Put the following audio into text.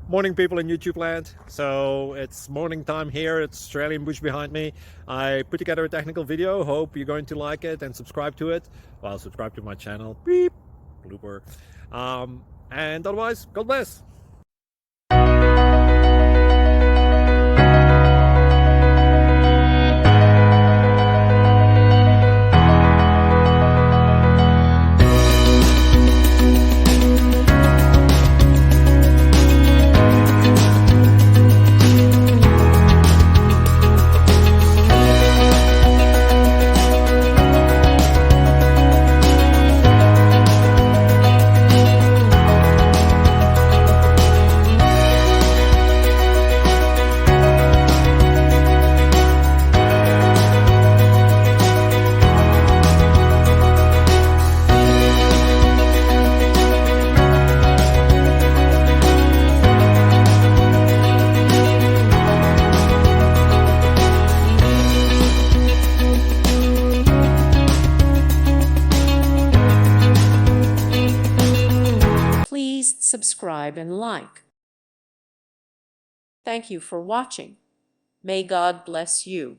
Morning, people in YouTube land. So it's morning time here. It's Australian bush behind me. I put together a technical video. Hope you're going to like it and subscribe to it. Well, subscribe to my channel. Beep. Blooper. And otherwise, God bless. Please subscribe and like. Thank you for watching. May God bless you.